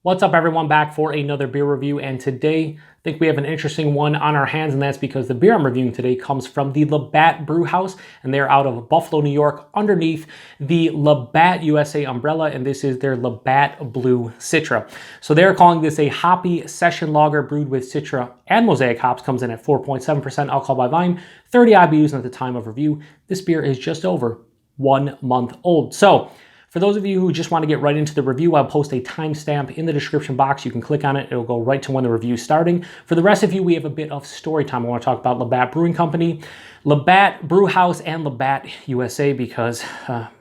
What's up, everyone? Back for another beer review, and today I think we have an interesting one on our hands, and that's because the beer I'm reviewing today comes from the Labatt Brew House, and they're out of Buffalo, New York, underneath the Labatt USA umbrella, and this is their Labatt Blue Citra. So they're calling this a Hoppy Session Lager brewed with Citra and Mosaic hops. Comes in at 4.7% alcohol by volume, 30 IBUs at the time of review. This beer is just over 1 month old. So for those of you who just want to get right into the review, I'll post a timestamp in the description box. You can click on it. It'll go right to when the review is starting. For the rest of you, we have a bit of story time. I want to talk about Labatt Brewing Company, Labatt Brew House, and Labatt USA because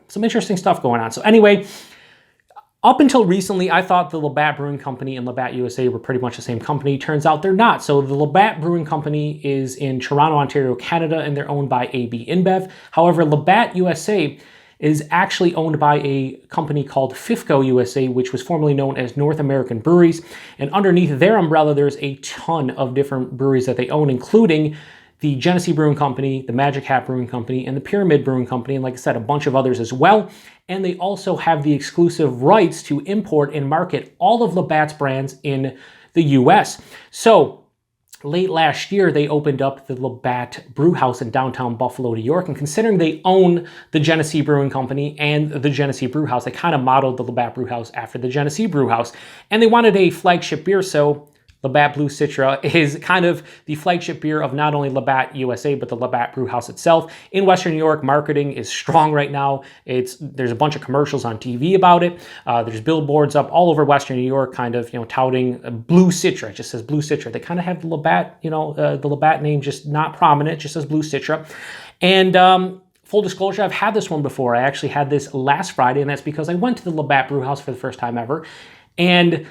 some interesting stuff going on. So anyway, up until recently, I thought the Labatt Brewing Company and Labatt USA were pretty much the same company. Turns out they're not. So the Labatt Brewing Company is in Toronto, Ontario, Canada, and they're owned by AB InBev. However, Labatt USA is actually owned by a company called FIFCO USA, which was formerly known as North American Breweries. And underneath their umbrella, there's a ton of different breweries that they own, including the Genesee Brewing Company, the Magic Hat Brewing Company, and the Pyramid Brewing Company, and like I said, a bunch of others as well. And they also have the exclusive rights to import and market all of Labatt's brands in the US. So late last year, they opened up the Labatt Brew House in downtown Buffalo, New York. And considering they own the Genesee Brewing Company and the Genesee Brew House, they kind of modeled the Labatt Brew House after the Genesee Brew House. And they wanted a flagship beer, so Labatt Blue Citra is kind of the flagship beer of not only Labatt USA, but the Labatt Brew House itself. In Western New York, marketing is strong right now. There's a bunch of commercials on TV about it. There's billboards up all over Western New York, kind of, touting Blue Citra. It just says Blue Citra. They kind of have the Labatt, the Labatt name just not prominent. It just says Blue Citra. And full disclosure, I've had this one before. I actually had this last Friday, and that's because I went to the Labatt Brew House for the first time ever. And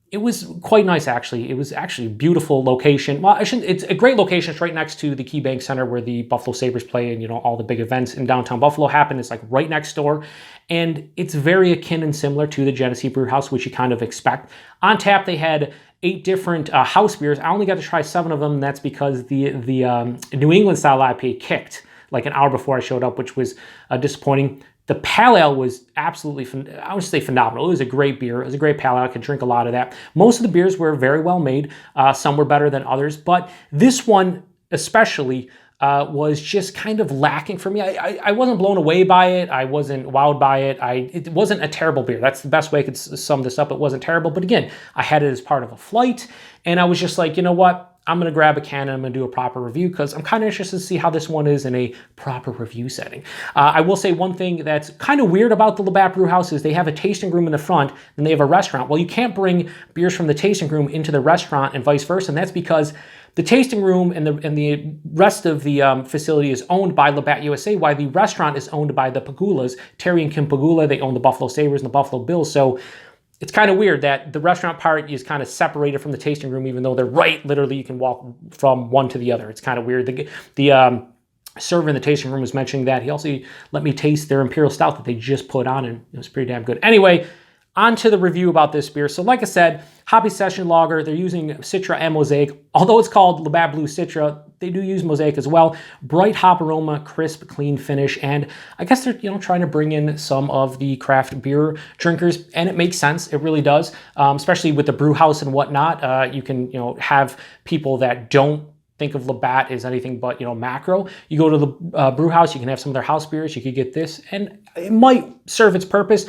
it was quite nice, actually. It was actually a beautiful location. Well, it's a great location. It's right next to the KeyBank Center where the Buffalo Sabres play and, all the big events in downtown Buffalo happen. It's like right next door. And it's very akin and similar to the Genesee Brew House, which you kind of expect. On tap, they had 8 different house beers. I only got to try 7 of them. And that's because the New England style IPA kicked like an hour before I showed up, which was disappointing. The pale ale was absolutely, I would say phenomenal. It was a great beer. It was a great pale ale. I could drink a lot of that. Most of the beers were very well made. Some were better than others, but this one especially was just kind of lacking for me. I wasn't blown away by it. I wasn't wowed by it. It wasn't a terrible beer. That's the best way I could sum this up. It wasn't terrible, but again, I had it as part of a flight, and I was just like, you know what? I'm going to grab a can and I'm going to do a proper review because I'm kind of interested to see how this one is in a proper review setting. I will say one thing that's kind of weird about the Labatt Brew House is they have a tasting room in the front and they have a restaurant. Well, you can't bring beers from the tasting room into the restaurant and vice versa, and that's because the tasting room and the rest of the facility is owned by Labatt USA, while the restaurant is owned by the Pagulas. Terry and Kim Pagula, they own the Buffalo Sabres and the Buffalo Bills, so it's kind of weird that the restaurant part is kind of separated from the tasting room, even though they're right, literally you can walk from one to the other. It's kind of weird. The server in the tasting room was mentioning that. He also let me taste their Imperial Stout that they just put on, and it was pretty damn good. Anyway, on to the review about this beer. So like I said, Hoppy Session Lager, they're using Citra and Mosaic. Although it's called Labatt Blue Citra, they do use Mosaic as well. Bright hop aroma, crisp, clean finish, and I guess they're trying to bring in some of the craft beer drinkers, and it makes sense. It really does, especially with the brew house and whatnot. You can have people that don't think of Labatt as anything but macro. You go to the brew house, you can have some of their house beers. You could get this, and it might serve its purpose.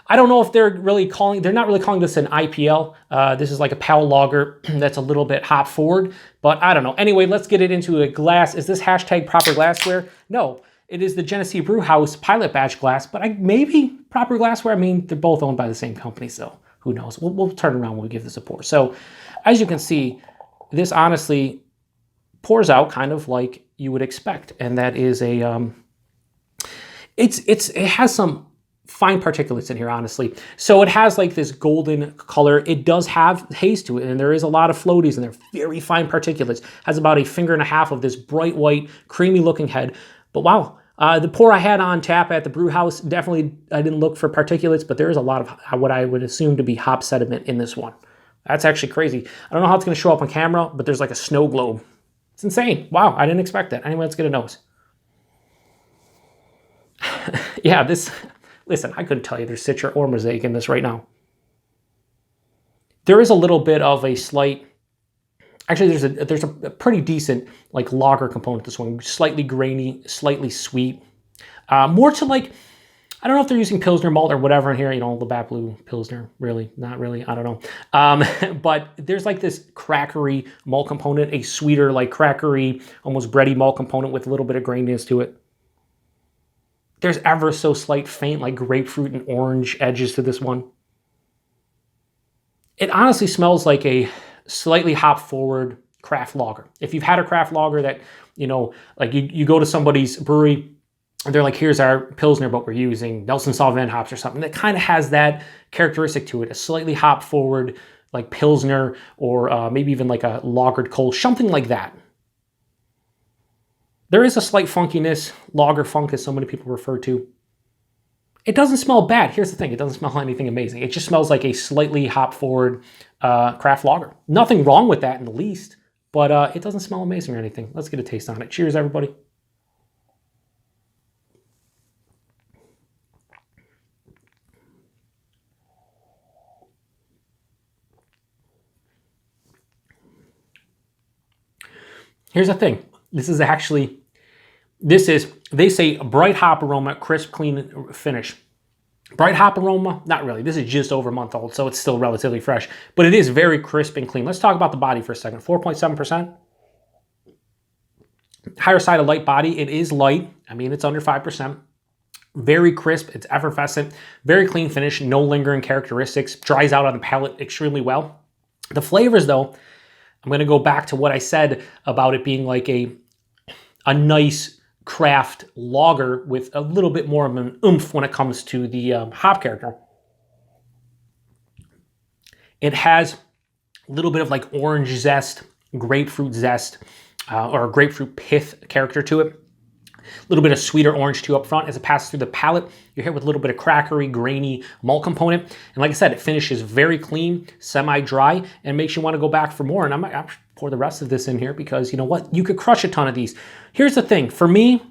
I don't know if they're not really calling this an IPL. This is like a pale lager that's a little bit hop forward, but I don't know. Anyway, let's get it into a glass. Is this hashtag proper glassware? No, it is the Genesee Brew House pilot batch glass, but maybe proper glassware. I mean, they're both owned by the same company, so who knows? We'll turn around when we give this a pour. So as you can see, this honestly pours out kind of like you would expect, and that is a, it has some fine particulates in here, honestly. So it has like this golden color. It does have haze to it, and there is a lot of floaties, and they're very fine particulates. Has about 1.5 fingers of this bright white, creamy looking head. But wow, the pour I had on tap at the brew house, definitely I didn't look for particulates, but there is a lot of what I would assume to be hop sediment in this one. That's actually crazy. I don't know how it's going to show up on camera, but there's like a snow globe. It's insane. Wow, I didn't expect that. Anyway, let's get a nose. Yeah, listen, I couldn't tell you there's Citra or Mosaic in this right now. There is a little bit of a slight, actually there's a pretty decent like lager component to this one, slightly grainy, slightly sweet. More to like, I don't know if they're using Pilsner malt or whatever in here, you know, Labatt Blue Pilsner, really, not really, I don't know. But there's like this crackery malt component, a sweeter, like crackery, almost bready malt component with a little bit of graininess to it. There's ever so slight faint, like grapefruit and orange edges to this one. It honestly smells like a slightly hop-forward craft lager. If you've had a craft lager that, you know, like you go to somebody's brewery, and they're like, here's our Pilsner, but we're using Nelson Sauvin hops or something. That kind of has that characteristic to it, a slightly hop-forward, like Pilsner, or maybe even like a lagered Kolsch, something like that. There is a slight funkiness, lager funk, as so many people refer to. It doesn't smell bad. Here's the thing. It doesn't smell anything amazing. It just smells like a slightly hop-forward craft lager. Nothing wrong with that in the least, but it doesn't smell amazing or anything. Let's get a taste on it. Cheers, everybody. Here's the thing. They say bright hop aroma, crisp, clean finish. Bright hop aroma, not really. This is just over a month old, so it's still relatively fresh. But it is very crisp and clean. Let's talk about the body for a second. 4.7%. Higher side of light body. It is light. I mean, it's under 5%. Very crisp. It's effervescent. Very clean finish. No lingering characteristics. Dries out on the palate extremely well. The flavors, though, I'm going to go back to what I said about it being like a nice craft lager with a little bit more of an oomph when it comes to the hop character. It has a little bit of like orange zest, grapefruit zest, or grapefruit pith character to it. A little bit of sweeter orange too up front as it passes through the palate. You're hit with a little bit of crackery, grainy malt component. And like I said, it finishes very clean, semi-dry, and makes you want to go back for more. And I'm going to pour the rest of this in here because, you know what? You could crush a ton of these. Here's the thing. For me,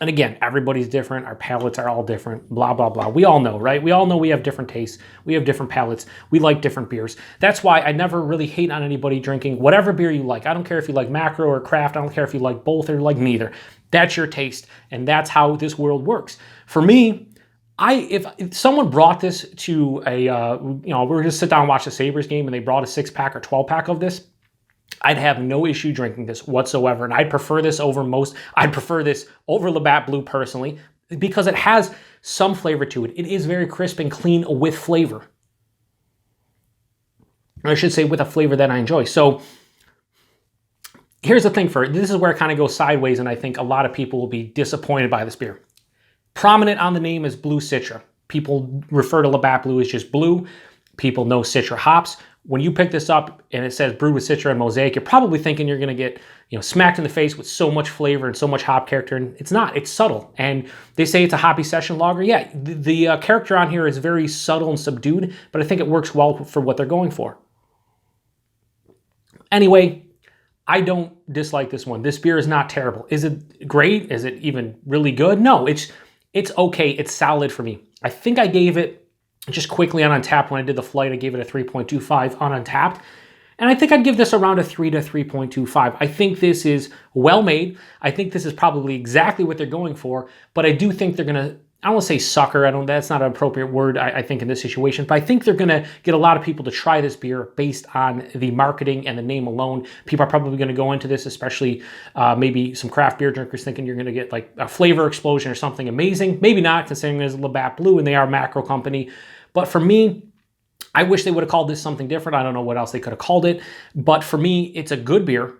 and again, everybody's different. Our palates are all different, blah, blah, blah. We all know, right? We all know we have different tastes. We have different palates. We like different beers. That's why I never really hate on anybody drinking whatever beer you like. I don't care if you like macro or craft. I don't care if you like both or like neither. That's your taste, and that's how this world works. For me, if someone brought this to a, you know, we're going to sit down and watch the Sabres game, and they brought a 6-pack or 12-pack of this, I'd have no issue drinking this whatsoever, and I'd prefer this over Labatt Blue personally, because it has some flavor to it. It is very crisp and clean with flavor. I should say with a flavor that I enjoy. So here's the thing this is where it kind of goes sideways, and I think a lot of people will be disappointed by this beer. Prominent on the name is Blue Citra. People refer to Labatt Blue as just blue. People know Citra hops. When you pick this up and it says brewed with Citra and Mosaic, you're probably thinking you're going to get, you know, smacked in the face with so much flavor and so much hop character, and it's not. It's subtle. And they say it's a Hoppy Session Lager. Yeah, the character on here is very subtle and subdued, but I think it works well for what they're going for. Anyway, I don't dislike this one. This beer is not terrible. Is it great? Is it even really good? No, it's okay. It's solid for me. I think I gave it, just quickly on Untappd, when I did the flight, I gave it a 3.25 on Untappd. And I think I'd give this around a 3 to 3.25. I think this is well made. I think this is probably exactly what they're going for. But I do think they're going to, I don't want to say sucker. That's not an appropriate word, I think, in this situation. But I think they're going to get a lot of people to try this beer based on the marketing and the name alone. People are probably going to go into this, especially maybe some craft beer drinkers, thinking you're going to get like a flavor explosion or something amazing. Maybe not, considering it's Labatt Blue and they are a macro company. But for me, I wish they would have called this something different. I don't know what else they could have called it. But for me, it's a good beer.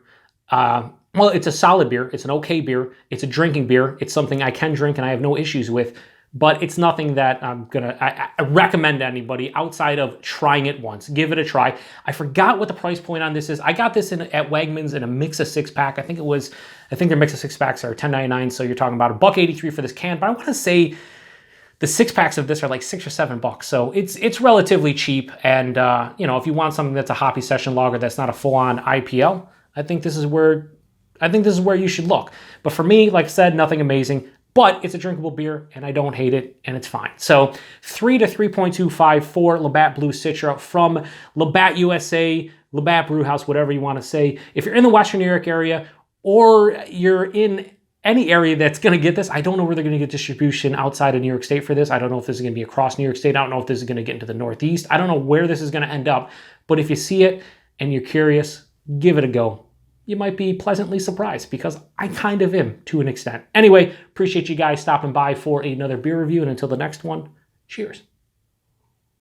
Well, it's a solid beer. It's an okay beer. It's a drinking beer. It's something I can drink and I have no issues with. But it's nothing that I recommend to anybody outside of trying it once. Give it a try. I forgot what the price point on this is. I got this at Wegmans in a mix of 6-pack. I think their mix of 6-packs are $10.99. So you're talking about $1.83 for this can. But I want to say the 6-packs of this are like $6 or $7. So it's relatively cheap. And you know, if you want something that's a Hoppy Session Lager that's not a full-on IPL, I think this is where you should look. But for me, like I said, nothing amazing. but it's a drinkable beer and I don't hate it and it's fine. So 3 to 3.25 for Labatt Blue Citra from Labatt USA, Labatt Brew House, whatever you want to say. If you're in the Western New York area or you're in any area that's going to get this, I don't know where they're going to get distribution outside of New York State for this. I don't know if this is going to be across New York State. I don't know if this is going to get into the Northeast. I don't know where this is going to end up, but if you see it and you're curious, give it a go. You might be pleasantly surprised because I kind of am to an extent. Anyway, appreciate you guys stopping by for another beer review, and until the next one, cheers.